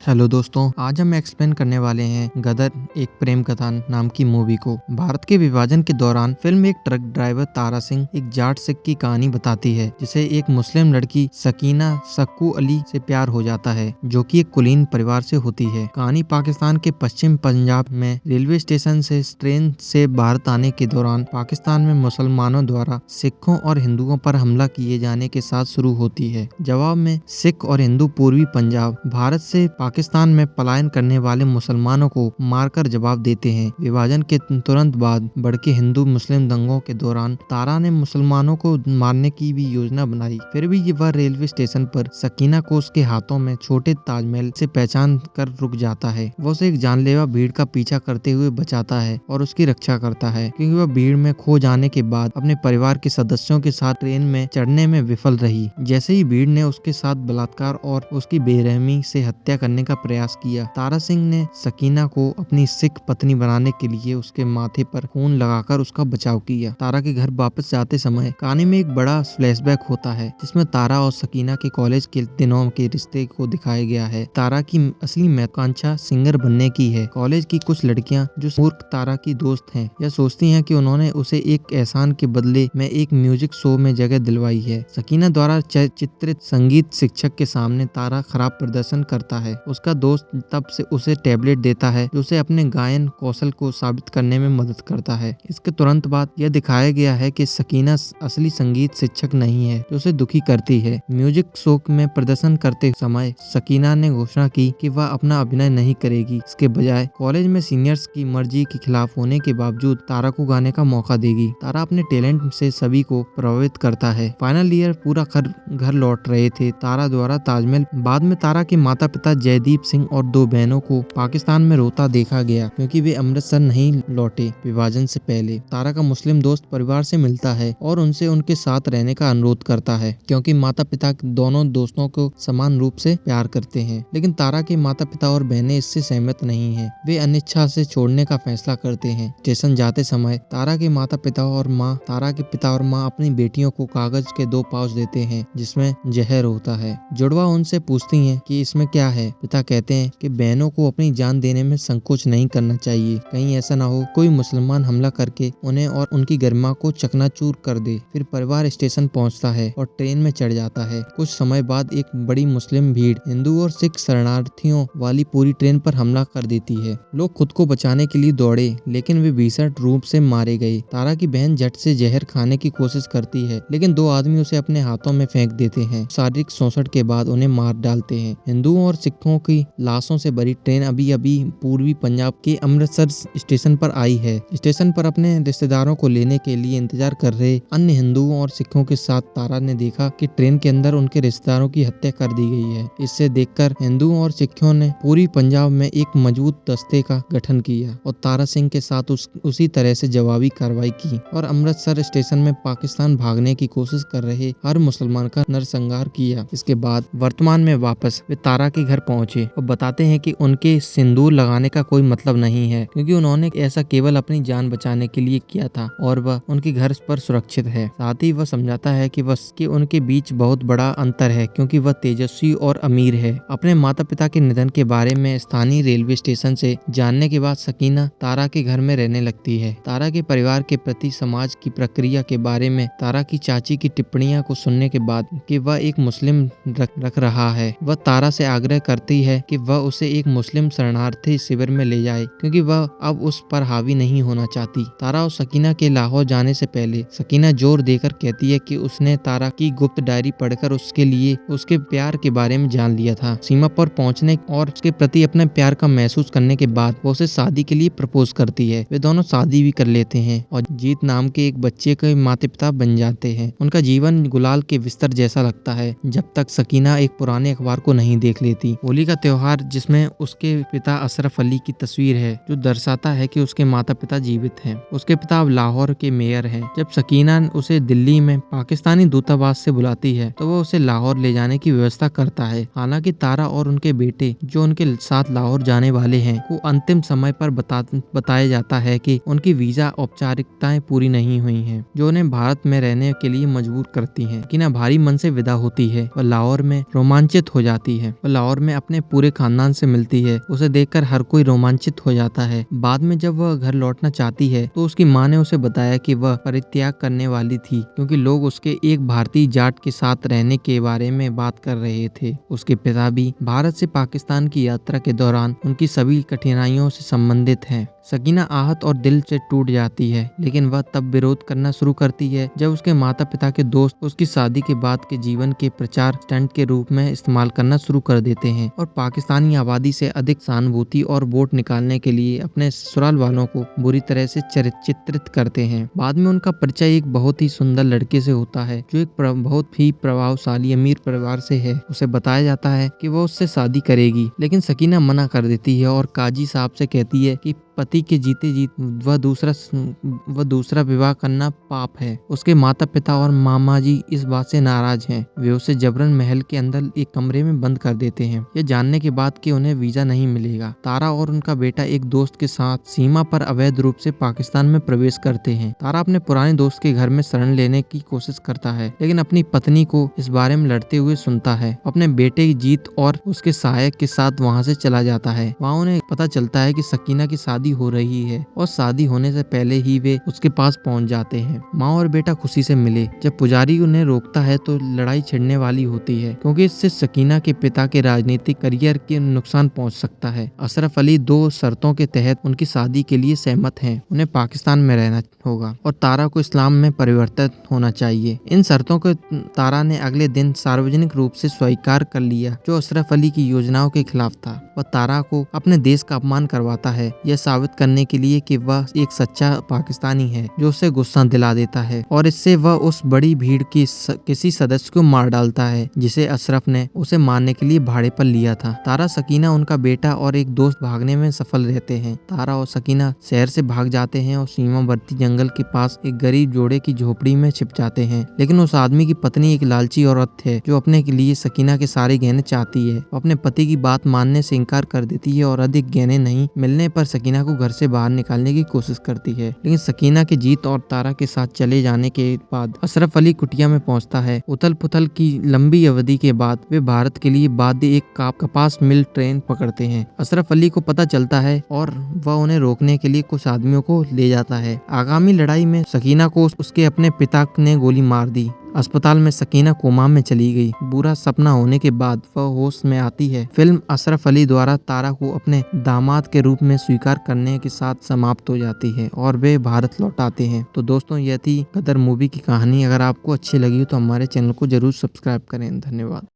Hello दोस्तों, आज हम एक्सप्लेन करने वाले हैं गदर एक प्रेम कथा नाम की मूवी को। भारत के विभाजन के दौरान फिल्म एक ट्रक ड्राइवर तारा सिंह एक जाट सिख की कहानी बताती है, जिसे एक मुस्लिम लड़की सकीना सक्कू अली से प्यार हो जाता है, जो कि एक कुलीन परिवार से होती है। कहानी पाकिस्तान के पश्चिम पंजाब में रेलवे स्टेशन से ट्रेन से भारत आने के दौरान पाकिस्तान में मुसलमानों द्वारा सिखों और हिंदुओं पर हमला किए जाने के साथ शुरू होती है। जवाब में सिख और हिंदू पूर्वी पंजाब भारत से पाकिस्तान में पलायन करने वाले मुसलमानों को मारकर जवाब देते हैं। विभाजन के तुरंत बाद भड़के हिंदू मुस्लिम दंगों के दौरान तारा ने मुसलमानों को मारने की भी योजना बनाई। फिर भी वह रेलवे स्टेशन पर सकीना को उसके हाथों में छोटे ताजमहल से पहचान कर रुक जाता है। वो उसे एक जानलेवा भीड़ का पीछा करते हुए बचाता है और उसकी रक्षा करता है, क्योंकि वह भीड़ में खो जाने के बाद अपने परिवार के सदस्यों के साथ ट्रेन में चढ़ने में विफल रही। जैसे ही भीड़ ने उसके साथ बलात्कार और उसकी बेरहमी से हत्या करने का प्रयास किया, तारा सिंह ने सकीना को अपनी सिख पत्नी बनाने के लिए उसके माथे पर खून लगाकर उसका बचाव किया। तारा के घर वापस जाते समय कहानी में एक बड़ा फ्लैशबैक होता है, जिसमें तारा और सकीना के कॉलेज के दिनों के रिश्ते को दिखाया गया है। तारा की असली महत्वाकांक्षा सिंगर बनने की है। कॉलेज की कुछ लड़कियां जो मूर्ख तारा की दोस्त हैं, यह सोचती हैं कि उन्होंने उसे एक एहसान के बदले में एक म्यूजिक शो में जगह दिलवाई है। सकीना द्वारा चित्रित संगीत शिक्षक के सामने तारा खराब प्रदर्शन करता है। उसका दोस्त तब से उसे टैबलेट देता है, जो उसे अपने गायन कौशल को साबित करने में मदद करता है। इसके तुरंत बाद यह दिखाया गया है कि सकीना असली संगीत शिक्षक नहीं है, जो उसे दुखी करती है। म्यूजिक शो में प्रदर्शन करते समय सकीना ने घोषणा की कि वह अपना अभिनय नहीं करेगी, इसके बजाय कॉलेज में सीनियर्स की मर्जी के खिलाफ होने के बावजूद तारा को गाने का मौका देगी। तारा अपने टैलेंट से सभी को प्रभावित करता है। फाइनल ईयर पूरा घर लौट रहे थे तारा द्वारा ताजमहल। बाद में तारा के माता पिता जयदीप सिंह और दो बहनों को पाकिस्तान में रोता देखा गया, क्योंकि वे अमृतसर नहीं लौटे विभाजन से पहले। तारा का मुस्लिम दोस्त परिवार से मिलता है और उनसे उनके साथ रहने का अनुरोध करता है, क्योंकि माता पिता दोनों दोस्तों को समान रूप से प्यार करते हैं। लेकिन तारा के माता पिता और बहनें इससे सहमत नहीं हैं। वे अनिच्छा से छोड़ने का फैसला करते हैं। स्टेशन जाते समय तारा के पिता और माँ अपनी बेटियों को कागज के 2 पाउच देते हैं, जिसमें जहर होता है। जुड़वा उनसे पूछती हैं कि इसमें क्या है। पिता कहते हैं कि बहनों को अपनी जान देने में संकोच नहीं करना चाहिए, कहीं ऐसा ना हो कोई मुसलमान हमला करके उन्हें और उनकी गरिमा को चकनाचूर कर दे। फिर परिवार स्टेशन पहुंचता है और ट्रेन में चढ़ जाता है। कुछ समय बाद एक बड़ी मुस्लिम भीड़ हिंदू और सिख शरणार्थियों वाली पूरी ट्रेन पर हमला कर देती है। लोग खुद को बचाने के लिए दौड़े, लेकिन वे भीषण रूप से मारे गए। तारा की बहन झट से जहर खाने की कोशिश करती है, लेकिन 2 आदमी उसे अपने हाथों में फेंक देते हैं। शारीरिक शोषण के बाद उन्हें मार डालते हैं। हिंदुओं और सिखों की लाशों से भरी ट्रेन अभी अभी पूर्वी पंजाब के अमृतसर स्टेशन पर आई है। स्टेशन पर अपने रिश्तेदारों को लेने के लिए इंतजार कर रहे अन्य हिंदुओं और सिखों के साथ तारा ने देखा कि ट्रेन के अंदर उनके रिश्तेदारों की हत्या कर दी गई है। इससे देखकर हिंदुओं और सिखों ने पूरी पंजाब में एक मजबूत दस्ते का गठन किया और तारा सिंह के साथ उसी तरह से जवाबी कार्रवाई की और अमृतसर स्टेशन में पाकिस्तान भागने की कोशिश कर रहे हर मुसलमान का नरसंहार किया। इसके बाद वर्तमान में वापस वे तारा के घर पहुंचे और बताते हैं कि उनके सिंदूर लगाने का कोई मतलब नहीं है, क्योंकि उन्होंने ऐसा केवल अपनी जान बचाने के लिए किया था और वह उनके घर पर सुरक्षित है। साथ ही वह समझाता है कि उनके बीच बहुत बड़ा अंतर है, क्योंकि वह तेजस्वी और अमीर है। अपने माता पिता के निधन के बारे में स्थानीय रेलवे स्टेशन से जानने के बाद सकीना तारा के घर में रहने लगती है। तारा के परिवार के प्रति समाज की प्रक्रिया के बारे में तारा की चाची की टिप्पणियां को सुनने के बाद कि वह एक मुस्लिम रख रहा है, वह तारा से आग्रह करती है कि वह उसे एक मुस्लिम शरणार्थी शिविर में ले जाए, क्योंकि वह अब उस पर हावी नहीं होना चाहती। तारा और सकीना के लाहौर जाने से पहले सकीना जोर देकर कहती है कि उसने तारा की गुप्त डायरी पढ़कर उसके लिए उसके प्यार के बारे में जान लिया था। सीमा पर पहुंचने और उसके प्रति अपने प्यार का महसूस करने के बाद वो उसे शादी के लिए प्रपोज करती है। वे दोनों शादी भी कर लेते हैं और जीत नाम के एक बच्चे के माता पिता बन जाते हैं। उनका जीवन गुलाल के बिस्तर जैसा लगता है, जब तक सकीना एक पुराने अखबार को नहीं देख लेती। होली का त्योहार, जिसमें उसके पिता अशरफ अली की तस्वीर है, जो दर्शाता है कि उसके माता पिता जीवित हैं। उसके पिता अब लाहौर के मेयर हैं। जब सकीना उसे दिल्ली में पाकिस्तानी दूतावास से बुलाती है, तो वो उसे लाहौर ले जाने की व्यवस्था करता है। हालांकि तारा और उनके बेटे, जो उनके साथ लाहौर जाने वाले हैं, को अंतिम समय पर बताया जाता है कि उनकी वीजा औपचारिकताएं पूरी नहीं हुई हैं, जो उन्हें भारत में रहने के लिए मजबूर करती हैं। सकीना भारी मन से विदा होती है और लाहौर में रोमांचित हो जाती है। वह लाहौर में अपने अपने पूरे खानदान से मिलती है। उसे देखकर हर कोई रोमांचित हो जाता है। बाद में जब वह घर लौटना चाहती है तो उसकी माँ ने उसे बताया कि वह परित्याग करने वाली थी, क्योंकि लोग उसके एक भारतीय जाट के साथ रहने के बारे में बात कर रहे थे। उसके पिता भी भारत से पाकिस्तान की यात्रा के दौरान उनकी सभी कठिनाइयों से संबंधित हैं। सकीना आहत और दिल से टूट जाती है, लेकिन वह तब विरोध करना शुरू करती है जब उसके माता पिता के दोस्त उसकी शादी के बाद के जीवन के प्रचार स्टंट के रूप में इस्तेमाल करना शुरू कर देते हैं और पाकिस्तानी आबादी से अधिक सहानुभूति और वोट निकालने के लिए अपने ससुराल वालों को बुरी तरह से चित्रित करते हैं। बाद में उनका परिचय एक बहुत ही सुंदर लड़के से होता है जो एक बहुत ही प्रभावशाली अमीर परिवार से है। उसे बताया जाता है कि वो उससे शादी करेगी, लेकिन सकीना मना कर देती है और काजी साहब से कहती है कि पति के जीते जी वह दूसरा विवाह करना पाप है। उसके माता पिता और मामा जी इस बात से नाराज हैं। वे उसे जबरन महल के अंदर एक कमरे में बंद कर देते हैं, यह जानने के बाद कि उन्हें वीजा नहीं मिलेगा। तारा और उनका बेटा एक दोस्त के साथ सीमा पर अवैध रूप से पाकिस्तान में प्रवेश करते हैं। तारा अपने पुराने दोस्त के घर में शरण लेने की कोशिश करता है, लेकिन अपनी पत्नी को इस बारे में लड़ते हुए सुनता है। अपने बेटे की जीत और उसके सहायक के साथ वहाँ से चला जाता है। वहाँ उन्हें पता चलता है कि सकीना की शादी हो रही है और शादी होने से पहले ही वे उसके पास पहुंच जाते हैं। माँ और बेटा खुशी से मिले। जब पुजारी उन्हें रोकता है तो लड़ाई छिड़ने वाली होती है, क्योंकि इससे सकीना के पिता के राजनीतिक करियर के नुकसान पहुंच सकता है। अशरफ अली दो शर्तों के तहत उनकी शादी के लिए सहमत हैं। उन्हें पाकिस्तान में रहना होगा और तारा को इस्लाम में परिवर्तित होना चाहिए। इन शर्तों को तारा ने अगले दिन सार्वजनिक रूप से स्वीकार कर लिया, जो अशरफ अली की योजनाओं के खिलाफ था। वह तारा को अपने देश का अपमान करवाता है, यह साबित करने के लिए कि वह एक सच्चा पाकिस्तानी है, जो उसे गुस्सा दिला देता है और इससे वह उस बड़ी भीड़ की किसी सदस्य को मार डालता है जिसे अशरफ ने उसे मारने के लिए भाड़े पर लिया था। तारा, सकीना, उनका बेटा और एक दोस्त भागने में सफल रहते हैं। तारा और सकीना शहर से भाग जाते हैं और सीमावर्ती जंगल के पास एक गरीब जोड़े की झोपड़ी में छिप जाते हैं, लेकिन उस आदमी की पत्नी एक लालची औरत है जो अपने के लिए सकीना के सारे गहने चाहती है। अपने पति की बात मानने से इनकार कर देती है और अधिक गहने नहीं मिलने पर सकीना को घर से बाहर निकालने की कोशिश करती है, लेकिन सकीना की जीत और तारा के साथ चले जाने के बाद अशरफ अली कुटिया में पहुंचता है। उथल पुथल की लंबी अवधि के बाद वे भारत के लिए बाध्य एक कपास मिल ट्रेन पकड़ते हैं। अशरफ अली को पता चलता है और वह उन्हें रोकने के लिए कुछ आदमियों को ले जाता है। आगामी लड़ाई में सकीना को उसके अपने पिता ने गोली मार दी। अस्पताल में सकीना कोमा में चली गई। बुरा सपना होने के बाद वह होश में आती है। फिल्म अशरफ अली द्वारा तारा को अपने दामाद के रूप में स्वीकार करने के साथ समाप्त हो जाती है और वे भारत लौट आते हैं। तो दोस्तों, यह थी गदर मूवी की कहानी। अगर आपको अच्छी लगी तो हमारे चैनल को जरूर सब्सक्राइब करें। धन्यवाद।